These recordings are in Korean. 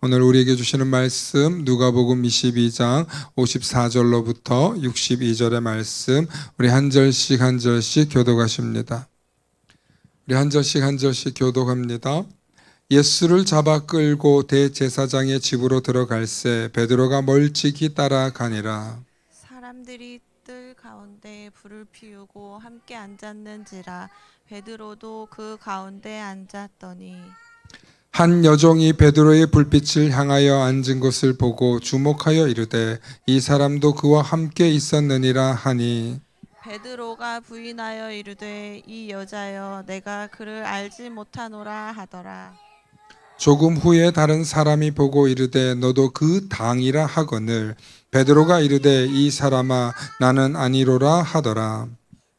오늘 우리에게 주시는 말씀 누가복음 22장 54절로부터 62절의 말씀 우리 한 절씩 한 절씩 교독하십니다. 우리 한 절씩 한 절씩 교독합니다. 예수를 잡아 끌고 대제사장의 집으로 들어갈새 베드로가 멀찍이 따라가니라. 사람들이 뜰 가운데 불을 피우고 함께 앉았는지라 베드로도 그 가운데 앉았더니 한 여종이 베드로의 불빛을 향하여 앉은 것을 보고 주목하여 이르되 이 사람도 그와 함께 있었느니라 하니 베드로가 부인하여 이르되 이 여자여 내가 그를 알지 못하노라 하더라. 조금 후에 다른 사람이 보고 이르되 너도 그 당이라 하거늘 베드로가 이르되 이 사람아 나는 아니로라 하더라.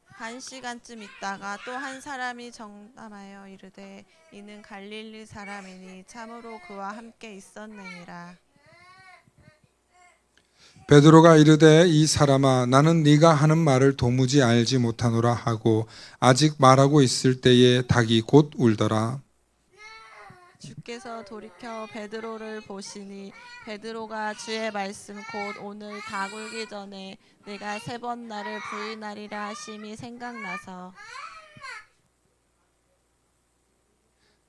한 시간쯤 있다가 또 한 사람이 정담하여 이르되 이는 갈릴리 사람이니 참으로 그와 함께 있었느니라. 베드로가 이르되 이 사람아 나는 네가 하는 말을 도무지 알지 못하노라 하고 아직 말하고 있을 때에 닭이 곧 울더라. 주께서 돌이켜 베드로를 보시니 베드로가 주의 말씀 곧 오늘 닭 울기 전에 내가 3번 나를 부인하리라 하심이 생각나서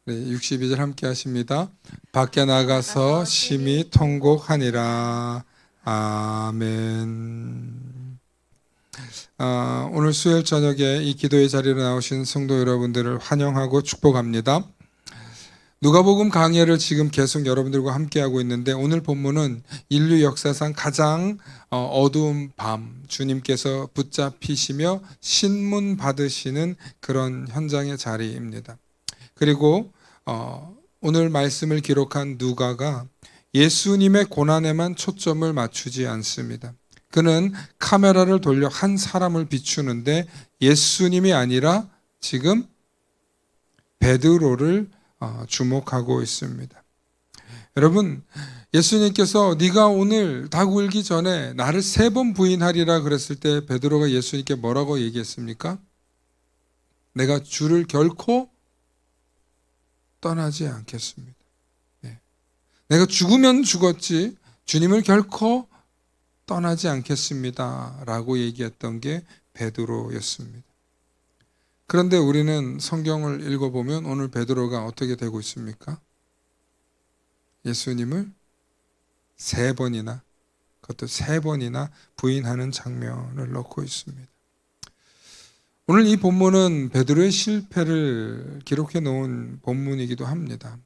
네, 62절 함께 하십니다. 밖에 나가서 심히 통곡하니라. 아멘. 오늘 수요일 저녁에 이 기도의 자리로 나오신 성도 여러분들을 환영하고 축복합니다. 누가복음 강해를 지금 계속 여러분들과 함께하고 있는데 오늘 본문은 인류 역사상 가장 어두운 밤 주님께서 붙잡히시며 신문 받으시는 그런 현장의 자리입니다. 그리고 오늘 말씀을 기록한 누가가 예수님의 고난에만 초점을 맞추지 않습니다. 그는 카메라를 돌려 한 사람을 비추는데 예수님이 아니라 지금 베드로를 주목하고 있습니다. 여러분, 예수님께서 네가 오늘 닭 울기 전에 나를 3번 부인하리라 그랬을 때 베드로가 예수님께 뭐라고 얘기했습니까? 내가 주를 결코 떠나지 않겠습니다. 내가 죽으면 죽었지 주님을 결코 떠나지 않겠습니다 라고 얘기했던 게 베드로였습니다. 그런데 우리는 성경을 읽어보면 오늘 베드로가 어떻게 되고 있습니까? 예수님을 3번이나 그것도 3번이나 부인하는 장면을 넣고 있습니다. 오늘 이 본문은 베드로의 실패를 기록해 놓은 본문이기도 합니다.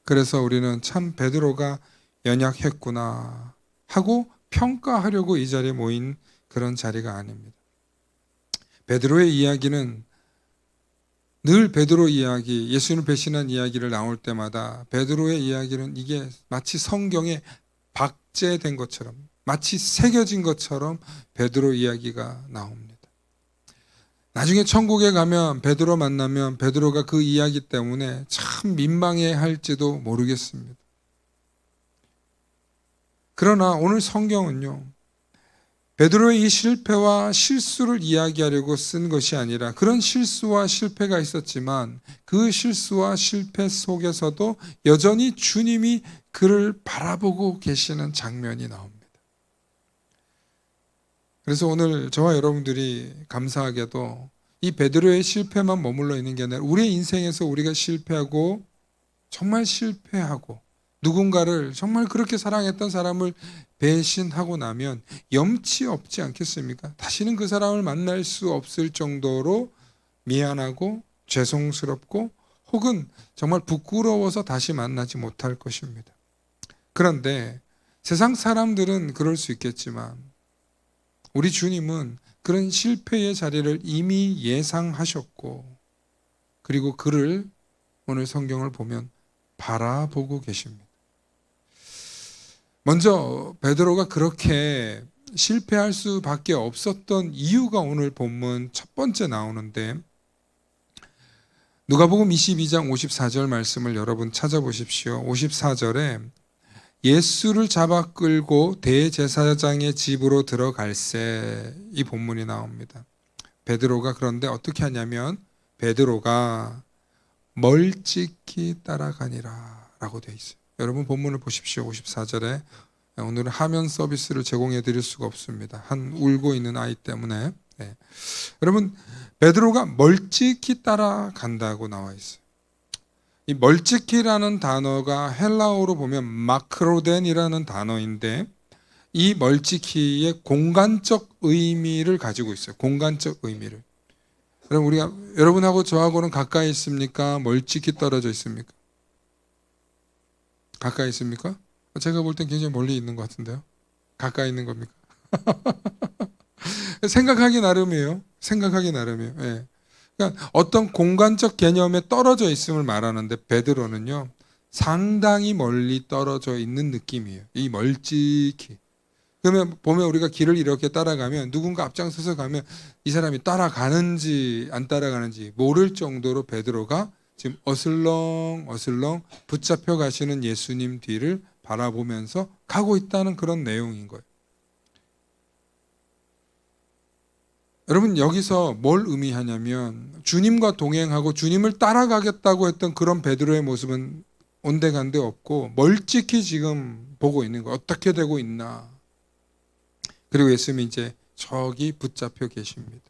그래서 우리는 참 베드로가 연약했구나 하고 평가하려고 이 자리에 모인 그런 자리가 아닙니다. 베드로의 이야기는 늘 베드로 이야기, 예수님을 배신한 이야기를 나올 때마다 베드로의 이야기는 이게 마치 성경에 박제된 것처럼 마치 새겨진 것처럼 베드로 이야기가 나옵니다. 나중에 천국에 가면 베드로 만나면 베드로가 그 이야기 때문에 참 민망해 할지도 모르겠습니다. 그러나 오늘 성경은요, 베드로의 이 실패와 실수를 이야기하려고 쓴 것이 아니라 그런 실수와 실패가 있었지만 그 실수와 실패 속에서도 여전히 주님이 그를 바라보고 계시는 장면이 나옵니다. 그래서 오늘 저와 여러분들이 감사하게도 이 베드로의 실패만 머물러 있는 게 아니라 우리의 인생에서 우리가 실패하고 정말 실패하고 누군가를 정말 그렇게 사랑했던 사람을 배신하고 나면 염치 없지 않겠습니까? 다시는 그 사람을 만날 수 없을 정도로 미안하고 죄송스럽고 혹은 정말 부끄러워서 다시 만나지 못할 것입니다. 그런데 세상 사람들은 그럴 수 있겠지만 우리 주님은 그런 실패의 자리를 이미 예상하셨고 그리고 그를 오늘 성경을 보면 바라보고 계십니다. 먼저 베드로가 그렇게 실패할 수밖에 없었던 이유가 오늘 본문 첫 번째 나오는데 누가복음 22장 54절 말씀을 여러분 찾아보십시오. 54절에 예수를 잡아 끌고 대제사장의 집으로 들어갈새 이 본문이 나옵니다. 베드로가 그런데 어떻게 하냐면 베드로가 멀찍이 따라가니라 라고 되어 있어요. 여러분 본문을 보십시오. 54절에 오늘은 화면 서비스를 제공해 드릴 수가 없습니다. 한 울고 있는 아이 때문에. 네. 여러분 베드로가 멀찍이 따라간다고 나와 있어요. 이 멀찍이라는 단어가 헬라어로 보면 마크로덴이라는 단어인데 이 멀찍이의 공간적 의미를 가지고 있어요. 공간적 의미를. 그럼 우리가 여러분하고 저하고는 가까이 있습니까? 멀찍이 떨어져 있습니까? 가까이 있습니까? 제가 볼 땐 굉장히 멀리 있는 것 같은데요. 가까이 있는 겁니까? 생각하기 나름이에요. 생각하기 나름이에요. 예. 그러니까 어떤 공간적 개념에 떨어져 있음을 말하는데 베드로는요 상당히 멀리 떨어져 있는 느낌이에요. 이 멀찍이. 그러면 보면 우리가 길을 이렇게 따라가면 누군가 앞장서서 가면 이 사람이 따라가는지 안 따라가는지 모를 정도로 베드로가 지금 어슬렁 붙잡혀 가시는 예수님 뒤를 바라보면서 가고 있다는 그런 내용인 거예요. 여러분 여기서 뭘 의미하냐면 주님과 동행하고 주님을 따라가겠다고 했던 그런 베드로의 모습은 온데간데 없고 멀찍이 지금 보고 있는 거예요. 어떻게 되고 있나. 그리고 예수님이 이제 저기 붙잡혀 계십니다.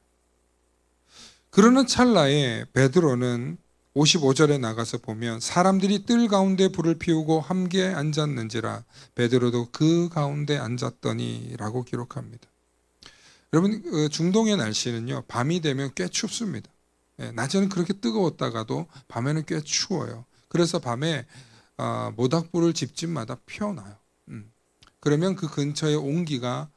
그러는 찰나에 베드로는 55절에 나가서 보면 사람들이 뜰 가운데 불을 피우고 함께 앉았는지라 베드로도 그 가운데 앉았더니 라고 기록합니다. 여러분 중동의 날씨는요 밤이 되면 꽤 춥습니다. 낮에는 그렇게 뜨거웠다가도 밤에는 꽤 추워요. 그래서 밤에 모닥불을 집집마다 피워놔요. 그러면 그 근처에 온기가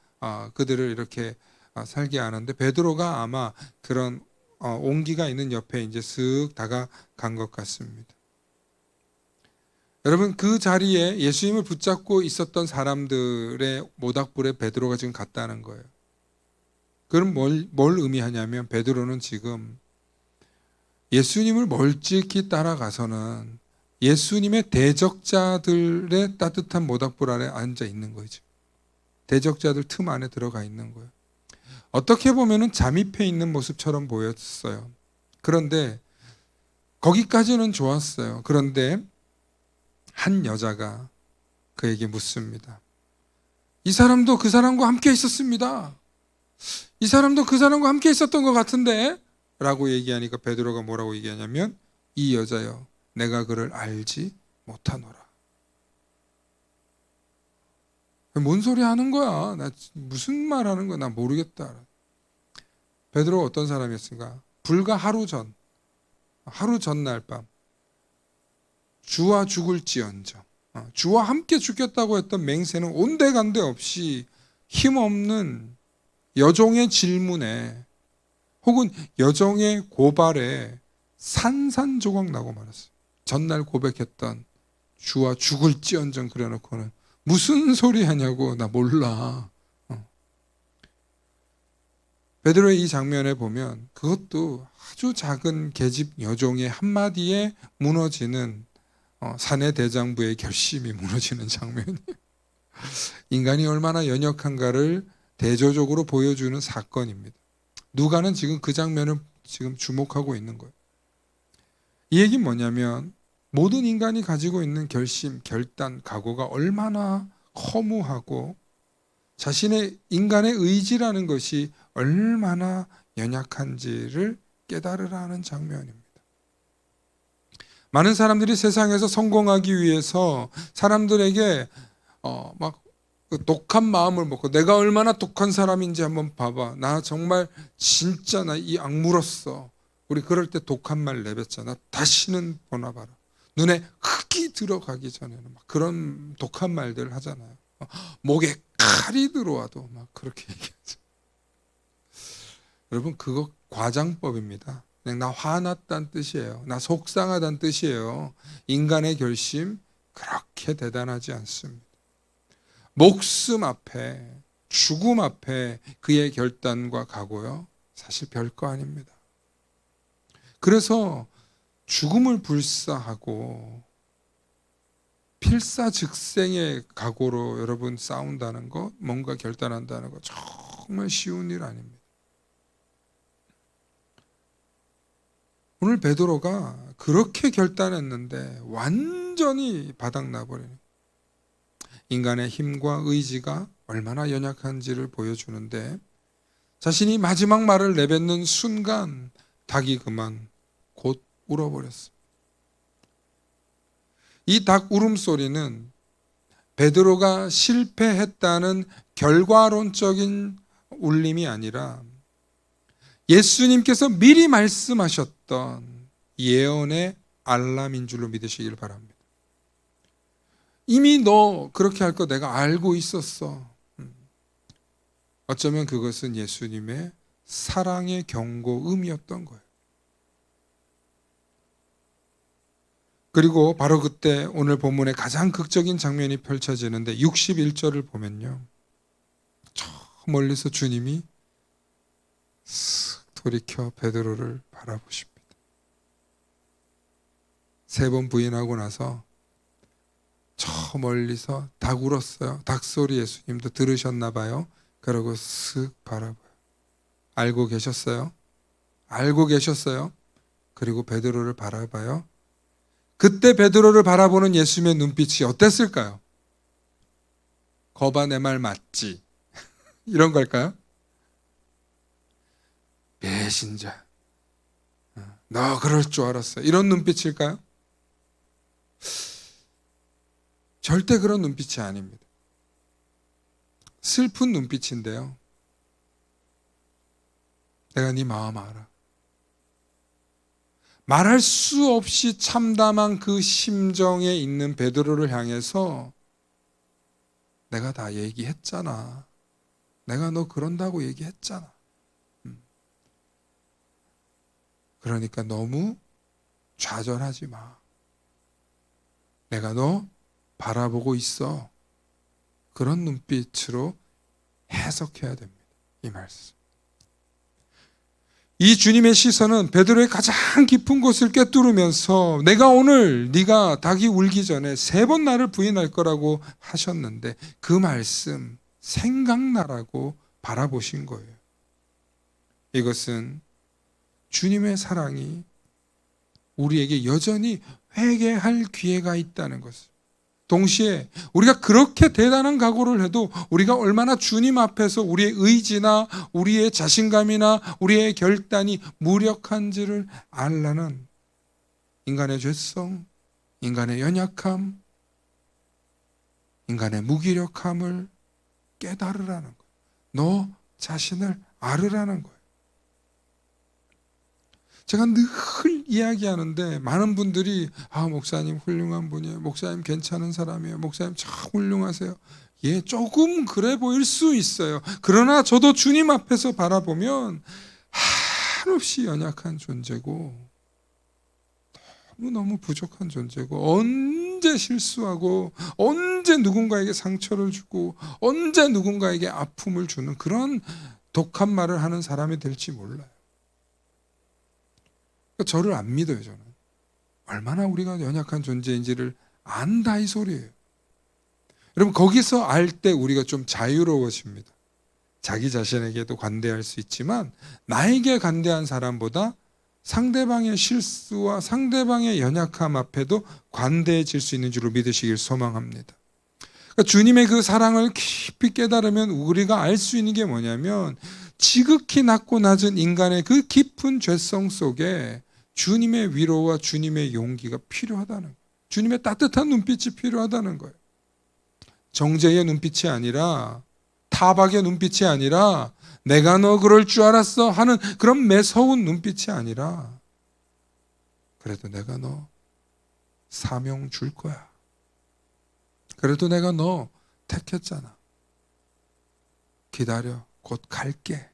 그들을 이렇게 살게 하는데 베드로가 아마 그런 온기가 있는 옆에 이제 쓱 다가간 것 같습니다. 여러분 그 자리에 예수님을 붙잡고 있었던 사람들의 모닥불에 베드로가 지금 갔다는 거예요. 그럼 뭘 의미하냐면 베드로는 지금 예수님을 멀찍이 따라가서는 예수님의 대적자들의 따뜻한 모닥불 아래 앉아 있는 거죠. 대적자들 틈 안에 들어가 있는 거예요. 어떻게 보면은 잠입해 있는 모습처럼 보였어요. 그런데 거기까지는 좋았어요. 그런데 한 여자가 그에게 묻습니다. 이 사람도 그 사람과 함께 있었습니다. 이 사람도 그 사람과 함께 있었던 것 같은데? 라고 얘기하니까 베드로가 뭐라고 얘기하냐면 이 여자여 내가 그를 알지 못하노라. 뭔 소리 하는 거야? 나 무슨 말 하는 거야? 나 모르겠다. 베드로가 어떤 사람이었습니까? 불과 하루 전날 밤 주와 죽을지언정 주와 함께 죽겠다고 했던 맹세는 온데간데 없이 힘없는 여종의 질문에 혹은 여종의 고발에 산산조각 나고 말았어요. 전날 고백했던 주와 죽을지언정 그래놓고는 무슨 소리 하냐고 나 몰라. 베드로의 이 장면에 보면 그것도 아주 작은 계집 여종의 한마디에 무너지는 사내 대장부의 결심이 무너지는 장면이에요. 인간이 얼마나 연약한가를 대조적으로 보여주는 사건입니다. 누가는 지금 그 장면을 지금 주목하고 있는 거예요. 이 얘기는 뭐냐면 모든 인간이 가지고 있는 결심, 결단, 각오가 얼마나 허무하고 자신의 인간의 의지라는 것이 얼마나 연약한지를 깨달으라 하는 장면입니다. 많은 사람들이 세상에서 성공하기 위해서 사람들에게 막 독한 마음을 먹고 내가 얼마나 독한 사람인지 한번 봐봐. 나 정말 진짜 나 이 악물었어. 우리 그럴 때 독한 말 내뱉잖아. 다시는 보나 봐라. 눈에 흙이 들어가기 전에는 막 그런 독한 말들 하잖아요. 목에 칼이 들어와도 막 그렇게 얘기하죠. 여러분 그거 과장법입니다. 그냥 나 화났다는 뜻이에요. 나 속상하다는 뜻이에요. 인간의 결심 그렇게 대단하지 않습니다. 목숨 앞에 죽음 앞에 그의 결단과 각오요 사실 별거 아닙니다. 그래서 죽음을 불사하고 필사즉생의 각오로 여러분 싸운다는 것, 뭔가 결단한다는 것 정말 쉬운 일 아닙니다. 오늘 베드로가 그렇게 결단했는데 완전히 완전히 바닥나 버리는, 인간의 힘과 의지가 얼마나 연약한지를 보여주는데, 자신이 마지막 말을 내뱉는 순간 닭이 그만 곧 울어버렸어. 이 닭 울음소리는 베드로가 실패했다는 결과론적인 울림이 아니라 예수님께서 미리 말씀하셨던 예언의 알람인 줄로 믿으시길 바랍니다. 이미 너 그렇게 할 거 내가 알고 있었어. 어쩌면 그것은 예수님의 사랑의 경고음이었던 거예요. 그리고 바로 그때 오늘 본문에 가장 극적인 장면이 펼쳐지는데 61절을 보면요, 저 멀리서 주님이 쓱 돌이켜 베드로를 바라보십니다. 3번 부인하고 나서 저 멀리서 닭 울었어요. 닭소리 예수님도 들으셨나 봐요. 그러고 쓱 바라봐요. 알고 계셨어요? 알고 계셨어요? 그리고 베드로를 바라봐요. 그때 베드로를 바라보는 예수님의 눈빛이 어땠을까요? 거봐 내 말 맞지? 이런 걸까요? 배신자, 너 그럴 줄 알았어, 이런 눈빛일까요? 절대 그런 눈빛이 아닙니다. 슬픈 눈빛인데요, 내가 네 마음 알아. 말할 수 없이 참담한 그 심정에 있는 베드로를 향해서 내가 다 얘기했잖아. 내가 너 그런다고 얘기했잖아. 그러니까 너무 좌절하지 마. 내가 너 바라보고 있어. 그런 눈빛으로 해석해야 됩니다. 이 말씀. 이 주님의 시선은 베드로의 가장 깊은 곳을 꿰뚫으면서 내가 오늘 네가 닭이 울기 전에 3번 나를 부인할 거라고 하셨는데 그 말씀 생각나라고 바라보신 거예요. 이것은 주님의 사랑이 우리에게 여전히 회개할 기회가 있다는 것을, 동시에 우리가 그렇게 대단한 각오를 해도 우리가 얼마나 주님 앞에서 우리의 의지나 우리의 자신감이나 우리의 결단이 무력한지를 알라는 인간의 죄성, 인간의 연약함, 인간의 무기력함을 깨달으라는 거예요. 너 자신을 알으라는 거예요. 제가 늘 이야기하는데 많은 분들이 목사님 훌륭한 분이에요. 목사님 괜찮은 사람이에요. 목사님 참 훌륭하세요. 예, 조금 그래 보일 수 있어요. 그러나 저도 주님 앞에서 바라보면 한없이 연약한 존재고 너무너무 부족한 존재고 언제 실수하고 언제 누군가에게 상처를 주고 언제 누군가에게 아픔을 주는 그런 독한 말을 하는 사람이 될지 몰라요. 저를 안 믿어요. 저는 얼마나 우리가 연약한 존재인지를 안다 이 소리예요. 여러분, 거기서 알 때 우리가 좀 자유로워집니다. 자기 자신에게도 관대할 수 있지만 나에게 관대한 사람보다 상대방의 실수와 상대방의 연약함 앞에도 관대해질 수 있는 줄로 믿으시길 소망합니다. 그러니까 주님의 그 사랑을 깊이 깨달으면 우리가 알 수 있는 게 뭐냐면 지극히 낮고 낮은 인간의 그 깊은 죄성 속에 주님의 위로와 주님의 용기가 필요하다는 거예요. 주님의 따뜻한 눈빛이 필요하다는 거예요. 정죄의 눈빛이 아니라, 타박의 눈빛이 아니라, 내가 너 그럴 줄 알았어 하는 그런 매서운 눈빛이 아니라, 그래도 내가 너 사명 줄 거야. 그래도 내가 너 택했잖아. 기다려. 곧 갈게.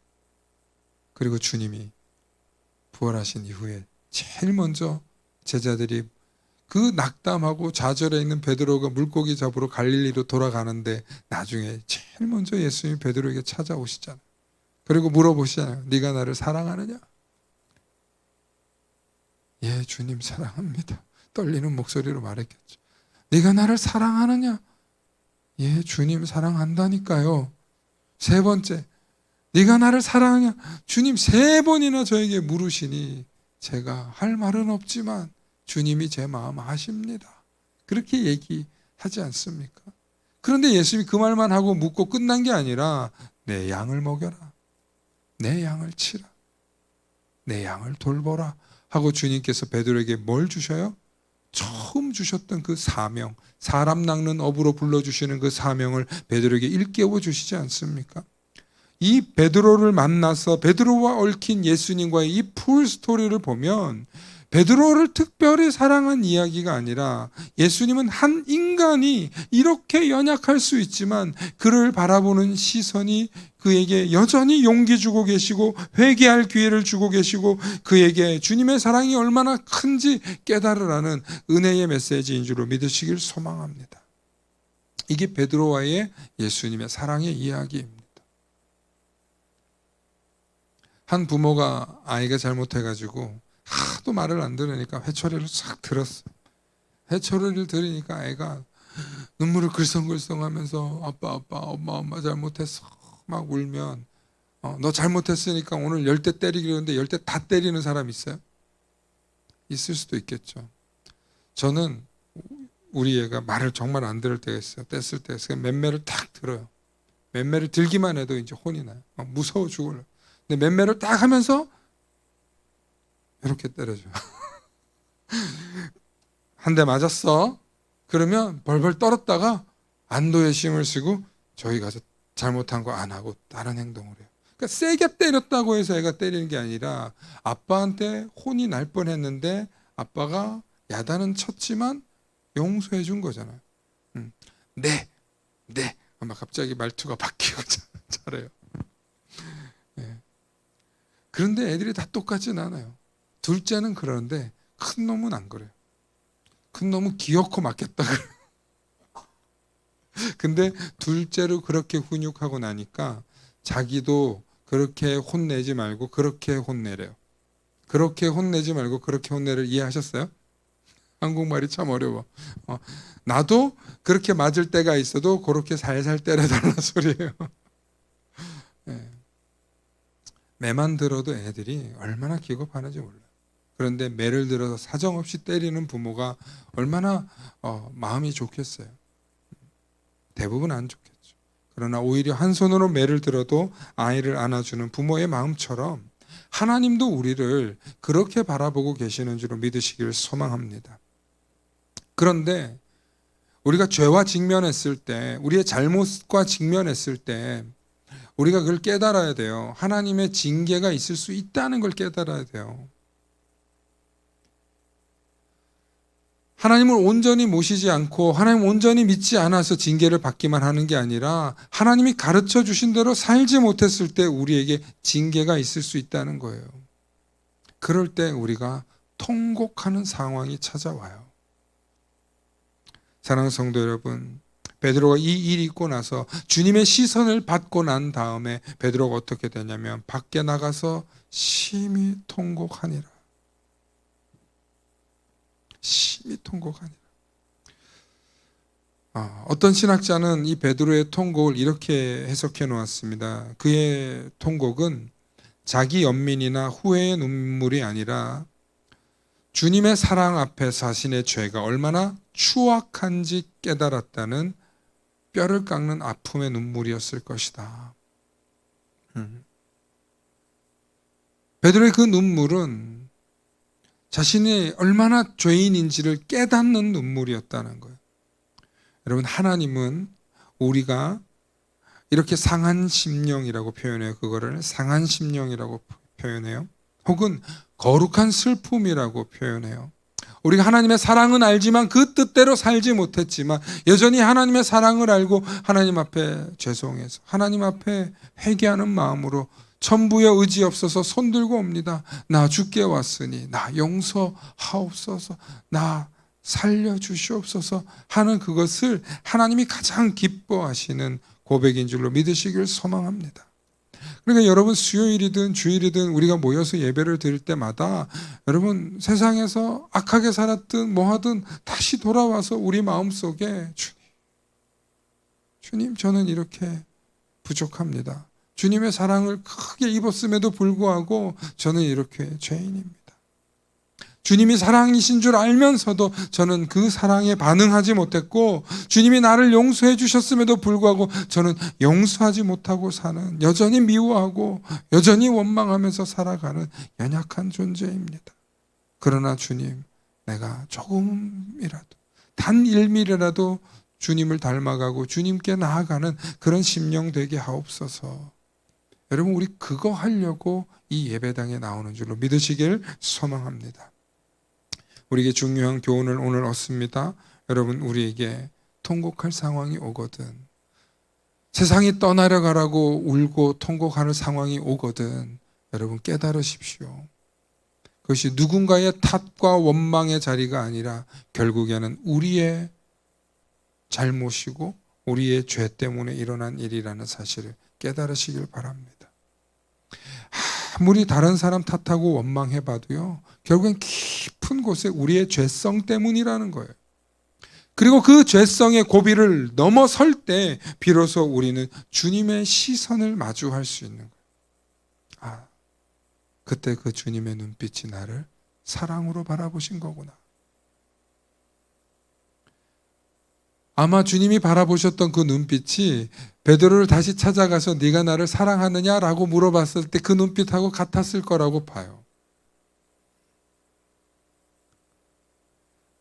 그리고 주님이 부활하신 이후에 제일 먼저 제자들이 그 낙담하고 좌절해 있는 베드로가 물고기 잡으러 갈릴리로 돌아가는데 나중에 제일 먼저 예수님이 베드로에게 찾아오시잖아요. 그리고 물어보시잖아요. 네가 나를 사랑하느냐? 예, 주님 사랑합니다. 떨리는 목소리로 말했겠죠. 네가 나를 사랑하느냐? 예, 주님 사랑한다니까요. 3번째, 네가 나를 사랑하냐? 주님 3번이나 저에게 물으시니 제가 할 말은 없지만 주님이 제 마음 아십니다. 그렇게 얘기하지 않습니까? 그런데 예수님이 그 말만 하고 묻고 끝난 게 아니라 내 양을 먹여라, 내 양을 치라, 내 양을 돌보라 하고 주님께서 베드로에게 뭘 주셔요? 처음 주셨던 그 사명, 사람 낚는 업으로 불러주시는 그 사명을 베드로에게 일깨워 주시지 않습니까? 이 베드로를 만나서 베드로와 얽힌 예수님과의 이 풀 스토리를 보면 베드로를 특별히 사랑한 이야기가 아니라 예수님은 한 인간이 이렇게 연약할 수 있지만 그를 바라보는 시선이 그에게 여전히 용기 주고 계시고 회개할 기회를 주고 계시고 그에게 주님의 사랑이 얼마나 큰지 깨달으라는 은혜의 메시지인 줄로 믿으시길 소망합니다. 이게 베드로와의 예수님의 사랑의 이야기입니다. 한 부모가 아이가 잘못해가지고 하도 말을 안 들으니까 회초리를 싹 들었어. 회초리를 들으니까 아이가 눈물을 글썽글썽하면서 아빠 엄마 잘못했어 막 울면 너 잘못했으니까 오늘 10대 때리기로 했는데 10대 다 때리는 사람 있어요? 있을 수도 있겠죠. 저는 우리 애가 말을 정말 안 들을 때가 있어요. 뗐을 때 그래서 맴매를 딱 들어요. 맴매를 들기만 해도 이제 혼이 나요. 무서워 죽을래. 근데 맴매를 딱 하면서 이렇게 때려줘요. 한 대 맞았어. 그러면 벌벌 떨었다가 안도의 심을 쓰고 저희 가서 잘못한 거 안 하고 다른 행동을 해요. 그러니까 세게 때렸다고 해서 애가 때리는 게 아니라 아빠한테 혼이 날 뻔했는데 아빠가 야단은 쳤지만 용서해 준 거잖아요. 네. 아마 갑자기 말투가 바뀌고 잘해요. 네. 그런데 애들이 다 똑같진 않아요. 둘째는 그러는데 큰 놈은 안 그래요. 큰 놈은 기어코 맞겠다 그래요. 근데 둘째로 그렇게 훈육하고 나니까 자기도 그렇게 혼내지 말고 그렇게 혼내래요. 그렇게 혼내지 말고 그렇게 혼내를 이해하셨어요? 한국말이 참 어려워. 나도 그렇게 맞을 때가 있어도 그렇게 살살 때려달라 소리예요. 네. 매만 들어도 애들이 얼마나 기겁하는지 몰라요. 그런데 매를 들어서 사정없이 때리는 부모가 얼마나 마음이 좋겠어요. 대부분 안 좋겠죠. 그러나 오히려 한 손으로 매를 들어도 아이를 안아주는 부모의 마음처럼 하나님도 우리를 그렇게 바라보고 계시는 줄로 믿으시기를 소망합니다. 그런데 우리가 죄와 직면했을 때, 우리의 잘못과 직면했을 때 우리가 그걸 깨달아야 돼요. 하나님의 징계가 있을 수 있다는 걸 깨달아야 돼요. 하나님을 온전히 모시지 않고 하나님을 온전히 믿지 않아서 징계를 받기만 하는 게 아니라 하나님이 가르쳐 주신 대로 살지 못했을 때 우리에게 징계가 있을 수 있다는 거예요. 그럴 때 우리가 통곡하는 상황이 찾아와요. 사랑하는 성도 여러분, 베드로가 이 일이 있고 나서 주님의 시선을 받고 난 다음에 베드로가 어떻게 되냐면 밖에 나가서 심히 통곡하니라. 심히 통곡하니라. 어떤 신학자는 이 베드로의 통곡을 이렇게 해석해 놓았습니다. 그의 통곡은 자기 연민이나 후회의 눈물이 아니라 주님의 사랑 앞에 자신의 죄가 얼마나 추악한지 깨달았다는 뼈를 깎는 아픔의 눈물이었을 것이다. 베드로의 그 눈물은 자신이 얼마나 죄인인지를 깨닫는 눈물이었다는 거예요. 여러분, 하나님은 우리가 이렇게 상한 심령이라고 표현해요. 그거를 상한 심령이라고 표현해요. 혹은 거룩한 슬픔이라고 표현해요. 우리가 하나님의 사랑은 알지만 그 뜻대로 살지 못했지만 여전히 하나님의 사랑을 알고 하나님 앞에 죄송해서 하나님 앞에 회개하는 마음으로 천부여 의지 없어서 손들고 옵니다. 나 죽게 왔으니 나 용서하옵소서, 나 살려주시옵소서 하는 그것을 하나님이 가장 기뻐하시는 고백인 줄로 믿으시길 소망합니다. 그러니까 여러분, 수요일이든 주일이든 우리가 모여서 예배를 드릴 때마다 여러분, 세상에서 악하게 살았든 뭐하든 다시 돌아와서 우리 마음속에 주님 저는 이렇게 부족합니다. 주님의 사랑을 크게 입었음에도 불구하고 저는 이렇게 죄인입니다. 주님이 사랑이신 줄 알면서도 저는 그 사랑에 반응하지 못했고, 주님이 나를 용서해 주셨음에도 불구하고 저는 용서하지 못하고 사는, 여전히 미워하고 여전히 원망하면서 살아가는 연약한 존재입니다. 그러나 주님, 내가 조금이라도, 단 1mm라도 주님을 닮아가고 주님께 나아가는 그런 심령 되게 하옵소서. 여러분, 우리 그거 하려고 이 예배당에 나오는 줄로 믿으시길 소망합니다. 우리에게 중요한 교훈을 오늘 얻습니다. 여러분, 우리에게 통곡할 상황이 오거든, 세상이 떠나려 가라고 울고 통곡하는 상황이 오거든, 여러분 깨달으십시오. 그것이 누군가의 탓과 원망의 자리가 아니라 결국에는 우리의 잘못이고 우리의 죄 때문에 일어난 일이라는 사실을 깨달으시길 바랍니다. 아무리 다른 사람 탓하고 원망해봐도요, 결국엔 깊은 곳에 우리의 죄성 때문이라는 거예요. 그리고 그 죄성의 고비를 넘어설 때 비로소 우리는 주님의 시선을 마주할 수 있는 거예요. 그때 그 주님의 눈빛이 나를 사랑으로 바라보신 거구나. 아마 주님이 바라보셨던 그 눈빛이 베드로를 다시 찾아가서 네가 나를 사랑하느냐라고 물어봤을 때 그 눈빛하고 같았을 거라고 봐요.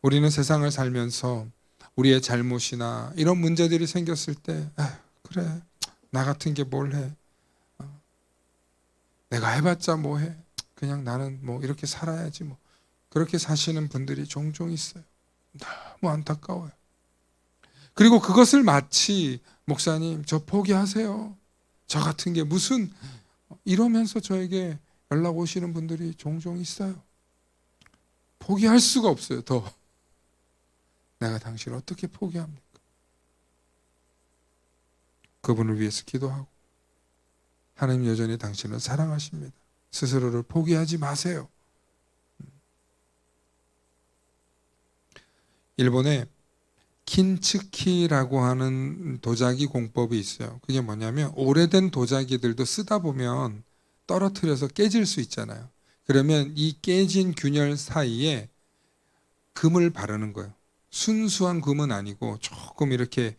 우리는 세상을 살면서 우리의 잘못이나 이런 문제들이 생겼을 때 그래, 나 같은 게 뭘 해, 내가 해봤자 뭐 해, 그냥 나는 뭐 이렇게 살아야지, 뭐 그렇게 사시는 분들이 종종 있어요. 너무 안타까워요. 그리고 그것을 마치 목사님 저 포기하세요, 저 같은 게 무슨, 이러면서 저에게 연락 오시는 분들이 종종 있어요. 포기할 수가 없어요. 더 내가 당신을 어떻게 포기합니까? 그분을 위해서 기도하고, 하나님 여전히 당신을 사랑하십니다. 스스로를 포기하지 마세요. 일본에 킨츠키라고 하는 도자기 공법이 있어요. 그게 뭐냐면 오래된 도자기들도 쓰다 보면 떨어뜨려서 깨질 수 있잖아요. 그러면 이 깨진 균열 사이에 금을 바르는 거예요. 순수한 금은 아니고 조금 이렇게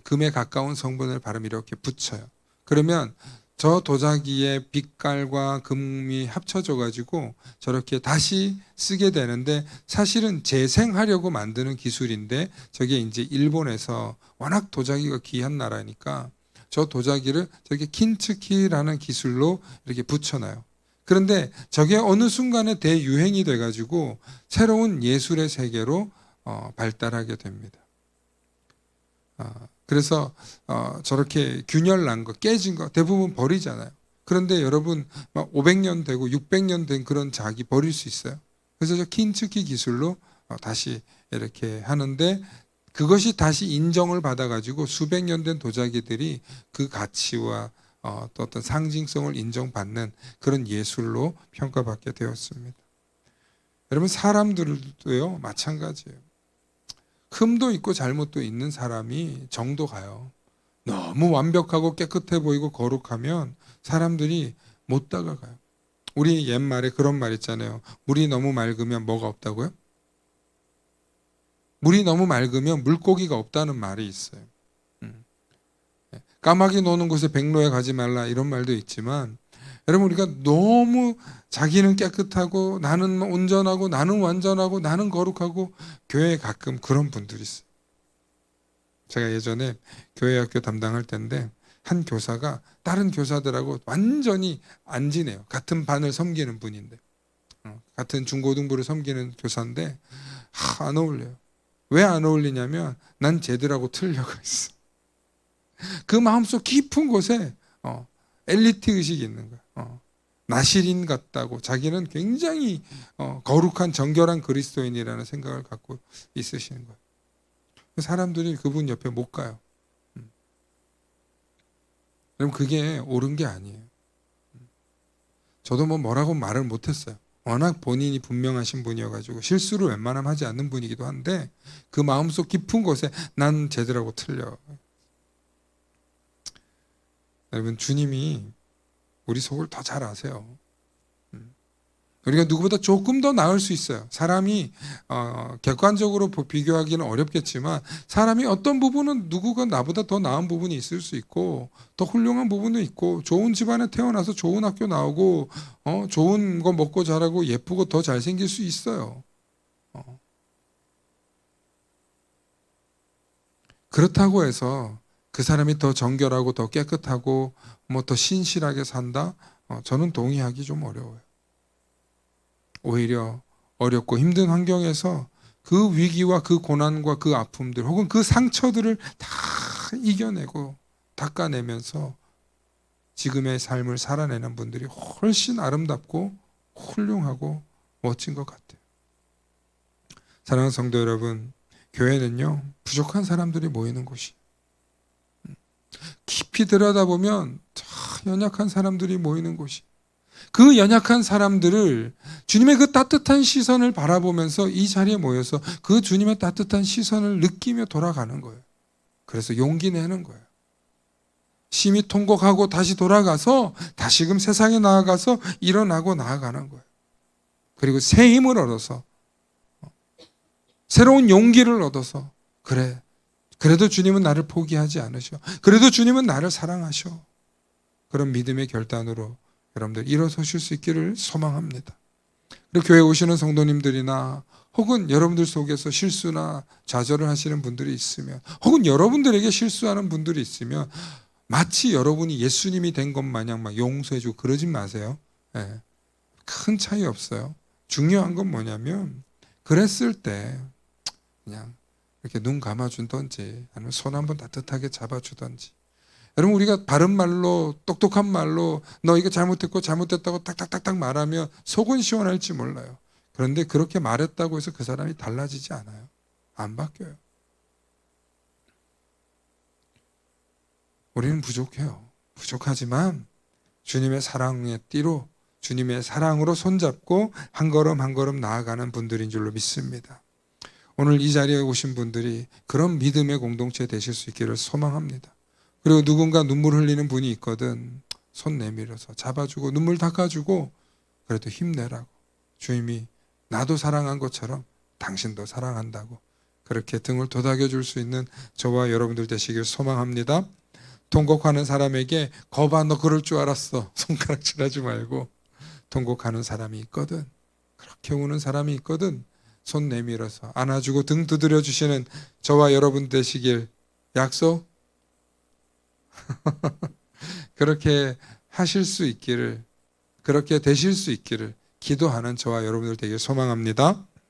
금에 가까운 성분을 바르면 이렇게 붙여요. 그러면 저 도자기의 빛깔과 금이 합쳐져 가지고 저렇게 다시 쓰게 되는데, 사실은 재생하려고 만드는 기술인데, 저게 이제 일본에서 워낙 도자기가 귀한 나라니까 저 도자기를 저렇게 킨츠키라는 기술로 이렇게 붙여놔요. 그런데 저게 어느 순간에 대유행이 돼 가지고 새로운 예술의 세계로 발달하게 됩니다. 그래서 저렇게 균열 난 거, 깨진 거 대부분 버리잖아요. 그런데 여러분, 막 500년 되고 600년 된 그런 자기 버릴 수 있어요. 그래서 저 킨츠키 기술로 다시 이렇게 하는데, 그것이 다시 인정을 받아가지고 수백 년 된 도자기들이 그 가치와 또 어떤 상징성을 인정받는 그런 예술로 평가받게 되었습니다. 여러분, 사람들도요 마찬가지예요. 흠도 있고 잘못도 있는 사람이 정도 가요. 너무 완벽하고 깨끗해 보이고 거룩하면 사람들이 못 다가가요. 우리 옛말에 그런 말 있잖아요. 물이 너무 맑으면 뭐가 없다고요? 물이 너무 맑으면 물고기가 없다는 말이 있어요. 까마귀 노는 곳에 백로에 가지 말라, 이런 말도 있지만, 여러분, 우리가 너무 자기는 깨끗하고 나는 온전하고 나는 완전하고 나는 거룩하고, 교회에 가끔 그런 분들이 있어요. 제가 예전에 교회 학교 담당할 때인데 한 교사가 다른 교사들하고 완전히 안 지내요. 같은 반을 섬기는 분인데, 같은 중고등부를 섬기는 교사인데 안 어울려요. 왜 안 어울리냐면 난 쟤들하고 틀려가 있어. 그 마음속 깊은 곳에 엘리트 의식이 있는 거야. 나시린 같다고, 자기는 굉장히 거룩한 정결한 그리스도인이라는 생각을 갖고 있으시는 거예요. 사람들이 그분 옆에 못 가요. 여러분, 그게 옳은 게 아니에요. 저도 뭐라고 말을 못했어요. 워낙 본인이 분명하신 분이어가지고 실수를 웬만하면 하지 않는 분이기도 한데, 그 마음속 깊은 곳에 난 쟤들하고 틀려. 여러분, 주님이 우리 속을 더 잘 아세요. 우리가 누구보다 조금 더 나을 수 있어요. 사람이 객관적으로 비교하기는 어렵겠지만 사람이 어떤 부분은 누구가 나보다 더 나은 부분이 있을 수 있고 더 훌륭한 부분도 있고 좋은 집안에 태어나서 좋은 학교 나오고 좋은 거 먹고 자라고 예쁘고 더 잘생길 수 있어요. 그렇다고 해서 그 사람이 더 정결하고 더 깨끗하고 뭐 더 신실하게 산다? 저는 동의하기 좀 어려워요. 오히려 어렵고 힘든 환경에서 그 위기와 그 고난과 그 아픔들 혹은 그 상처들을 다 이겨내고 닦아내면서 지금의 삶을 살아내는 분들이 훨씬 아름답고 훌륭하고 멋진 것 같아요. 사랑하는 성도 여러분, 교회는요 부족한 사람들이 모이는 곳이 깊이 들여다보면 참 연약한 사람들이 모이는 곳이 그 연약한 사람들을 주님의 그 따뜻한 시선을 바라보면서 이 자리에 모여서 그 주님의 따뜻한 시선을 느끼며 돌아가는 거예요. 그래서 용기 내는 거예요. 심히 통곡하고 다시 돌아가서 다시금 세상에 나아가서 일어나고 나아가는 거예요. 그리고 새 힘을 얻어서 새로운 용기를 얻어서 그래, 그래도 주님은 나를 포기하지 않으셔. 그래도 주님은 나를 사랑하셔. 그런 믿음의 결단으로 여러분들 일어서실 수 있기를 소망합니다. 그리고 교회 오시는 성도님들이나 혹은 여러분들 속에서 실수나 좌절을 하시는 분들이 있으면 혹은 여러분들에게 실수하는 분들이 있으면 마치 여러분이 예수님이 된 것 마냥 막 용서해주고 그러지 마세요. 네. 큰 차이 없어요. 중요한 건 뭐냐면 그랬을 때 그냥 이렇게 눈 감아준던지 아니면 손 한번 따뜻하게 잡아주던지 여러분 우리가 바른 말로 똑똑한 말로 너 이거 잘못했고 잘못됐다고 딱딱딱딱 말하면 속은 시원할지 몰라요. 그런데 그렇게 말했다고 해서 그 사람이 달라지지 않아요. 안 바뀌어요. 우리는 부족해요. 부족하지만 주님의 사랑의 띠로 주님의 사랑으로 손잡고 한 걸음 한 걸음 나아가는 분들인 줄로 믿습니다. 오늘 이 자리에 오신 분들이 그런 믿음의 공동체 되실 수 있기를 소망합니다. 그리고 누군가 눈물 흘리는 분이 있거든 손 내밀어서 잡아주고 눈물 닦아주고 그래도 힘내라고 주님이 나도 사랑한 것처럼 당신도 사랑한다고 그렇게 등을 도닥여 줄 수 있는 저와 여러분들 되시길 소망합니다. 통곡하는 사람에게 거봐 너 그럴 줄 알았어 손가락질하지 말고 통곡하는 사람이 있거든 그렇게 우는 사람이 있거든 손 내밀어서 안아주고 등 두드려 주시는 저와 여러분 되시길 약속 그렇게 하실 수 있기를 그렇게 되실 수 있기를 기도하는 저와 여러분들 되길 소망합니다.